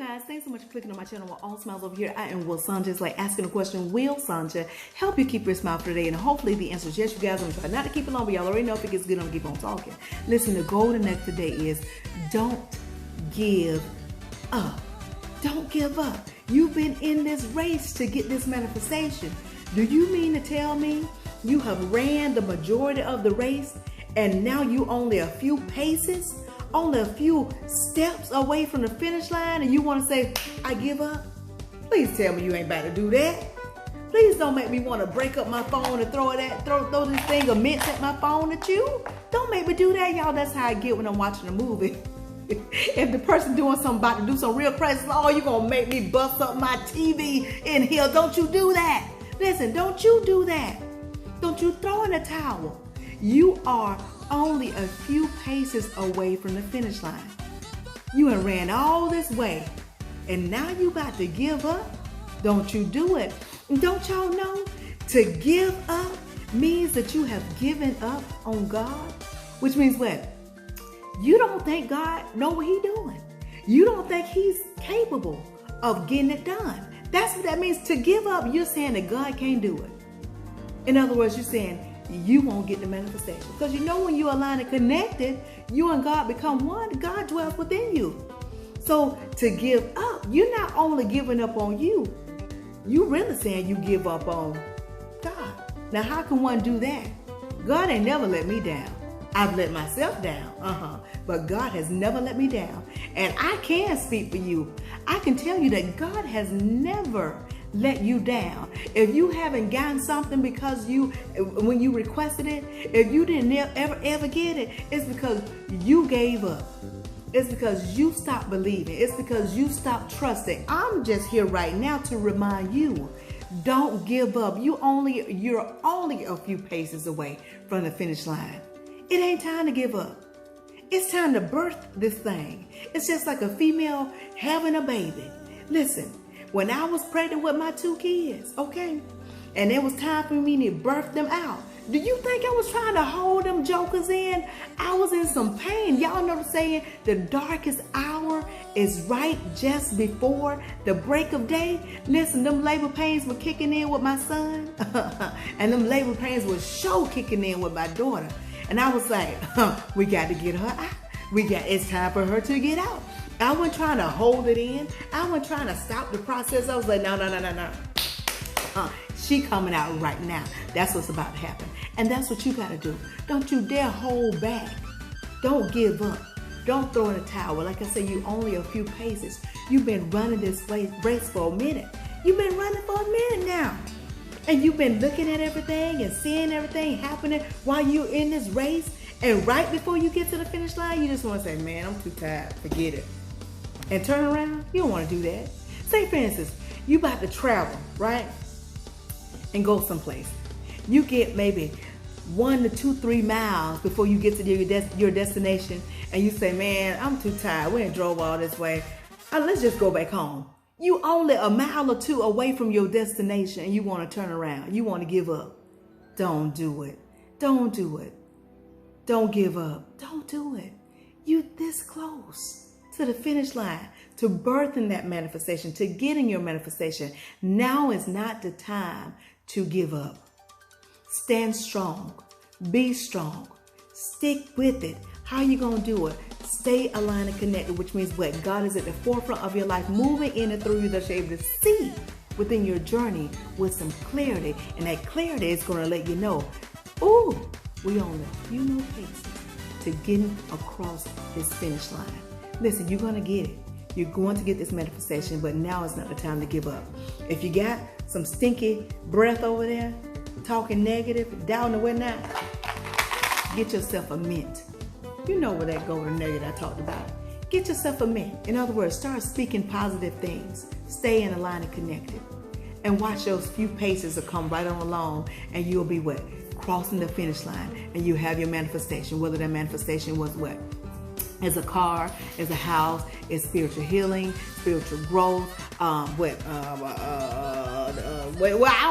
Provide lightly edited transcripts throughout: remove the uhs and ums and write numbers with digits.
guys, thanks so much for clicking on my channel. All Smiles Over Here. I am Will Sanja. Like asking a question, will Sanja help you keep your smile for today? And hopefully the answer is yes, you guys. I'm trying not to keep it long, but y'all already know if it gets good, I'm gonna keep on talking. Listen, the golden next today is don't give up. Don't give up. You've been in this race to get this manifestation. Do you mean to tell me you have ran the majority of the race and now you only a few paces, only a few steps away from the finish line, and you want to say, I give up? Please tell me you ain't about to do that. Please don't make me want to break up my phone and throw this thing of mints at my phone at you. Don't make me do that, y'all. That's how I get when I'm watching a movie. If the person doing something about to do some real crazy, oh, you gonna make me bust up my TV in here. Don't you do that. Listen, don't you do that. Don't you throw in the towel. You are only a few paces away from the finish line. You have ran all this way and now you about to give up? Don't you do it. And don't y'all know to give up means that you have given up on God? Which means what? You don't think God know what He's doing. You don't think He's capable of getting it done. That's what that means. To give up, you're saying that God can't do it. In other words, you're saying you won't get the manifestation. Because you know when you align and connected, you and God become one. God dwells within you. So to give up, you're not only giving up on you, you really saying you give up on God. Now how can one do that? God ain't never let me down. I've let myself down, but God has never let me down. And I can speak for you. I can tell you that God has never let you down. If you haven't gotten something because when you requested it, if you didn't ever get it, it's because you gave up. It's because you stopped believing. It's because you stopped trusting. I'm just here right now to remind you, don't give up. You're only a few paces away from the finish line. It ain't time to give up. It's time to birth this thing. It's just like a female having a baby. Listen, when I was pregnant with my 2 kids, okay, and it was time for me to birth them out, do you think I was trying to hold them jokers in? I was in some pain. Y'all know the saying, the darkest hour is right just before the break of day. Listen, them labor pains were kicking in with my son, and them labor pains were sure kicking in with my daughter. And I was like, we got to get her out. It's time for her to get out. I wasn't trying to hold it in. I wasn't trying to stop the process. I was like, no. She coming out right now. That's what's about to happen. And that's what you got to do. Don't you dare hold back. Don't give up. Don't throw in the towel. Like I said, you only a few paces. You've been running this race for a minute. You've been running for a minute now. And you've been looking at everything and seeing everything happening while you're in this race. And right before you get to the finish line, you just want to say, man, I'm too tired. Forget it. And turn around. You don't want to do that. Say, for instance, you about to travel, right? And go someplace. You get maybe 1 to 2, 3 miles before you get to your destination. And you say, man, I'm too tired. We ain't drove all this way. Let's just go back home. You only a mile or 2 away from your destination and you want to turn around. You want to give up. Don't do it. Don't do it. Don't give up. Don't do it. You this close to the finish line, to birthing that manifestation, to getting your manifestation. Now is not the time to give up. Stand strong. Be strong. Stick with it. How are you going to do it? Stay aligned and connected, which means what? God is at the forefront of your life, moving in and through you, that you're able to see within your journey with some clarity. And that clarity is going to let you know, ooh, we only a few more paces to getting across this finish line. Listen, you're going to get it. You're going to get this manifestation, but now is not the time to give up. If you got some stinky breath over there, talking negative, down the way now, get yourself a mint. You know where that golden nugget I talked about. Get yourself a mint. In other words, start speaking positive things. Stay in a line and connected. And watch those few paces that come right on along, and you'll be what? Crossing the finish line, and you have your manifestation. Whether that manifestation was what? As a car, as a house, as spiritual healing, spiritual growth, well, I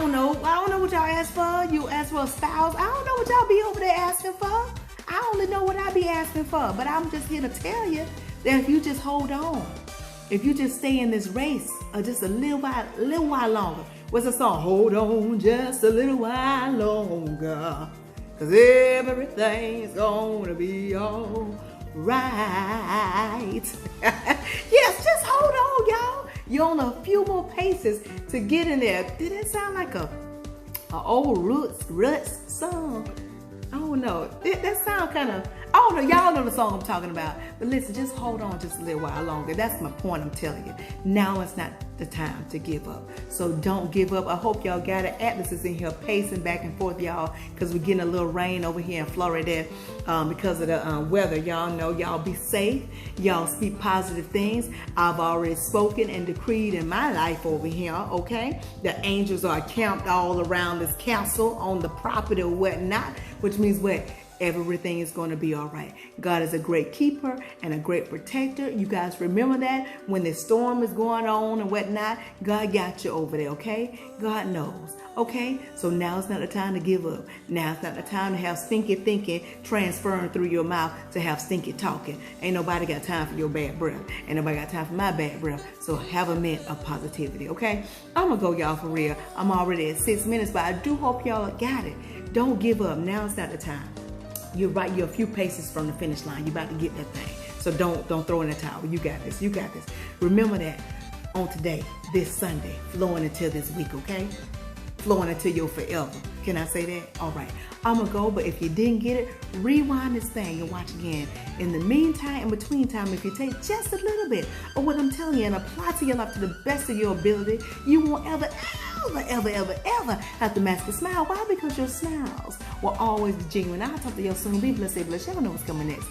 don't know what y'all ask for. You ask for a spouse. I don't know what y'all be over there asking for. I only know what I be asking for. But I'm just here to tell you that if you just hold on, if you just stay in this race just a little while longer. What's the song? Hold on just a little while longer, 'cause everything's gonna be all right. Yes, just hold on, y'all. You're on a few more paces to get in there. Did it sound like a old Roots song? I don't know. That sound kind of, I don't know. Y'all know the song I'm talking about. But listen, just hold on just a little while longer. That's my point I'm telling you. Now it's not the time to give up. So don't give up. I hope y'all got it. Atlas is in here pacing back and forth, y'all, because we're getting a little rain over here in Florida because of the weather. Y'all know, y'all be safe. Y'all speak positive things. I've already spoken and decreed in my life over here, okay? The angels are camped all around this castle on the property or whatnot, which means what? Everything is going to be all right. God is a great keeper and a great protector. You guys remember that when the storm is going on and whatnot, God got you over there, okay? God knows, okay? So now it's not the time to give up. Now it's not the time to have stinky thinking transferring through your mouth to have stinky talking. Ain't nobody got time for your bad breath. Ain't nobody got time for my bad breath. So have a mint of positivity, okay? I'm going to go, y'all, for real. I'm already at 6 minutes, but I do hope y'all got it. Don't give up. Now it's not the time. You're right. You're a few paces from the finish line. You're about to get that thing. So don't throw in the towel. You got this. You got this. Remember that on today, this Sunday, flowing into this week, okay? Flowing into your forever. Can I say that? All right. I'm going to go, but if you didn't get it, rewind this thing and watch again. In the meantime, in between time, if you take just a little bit of what I'm telling you and apply to your life to the best of your ability, you won't ever have to mask a smile. Why? Because your smiles will always be genuine. I'll talk to you soon. Be blessed, stay blessed. Y'all know what's coming next.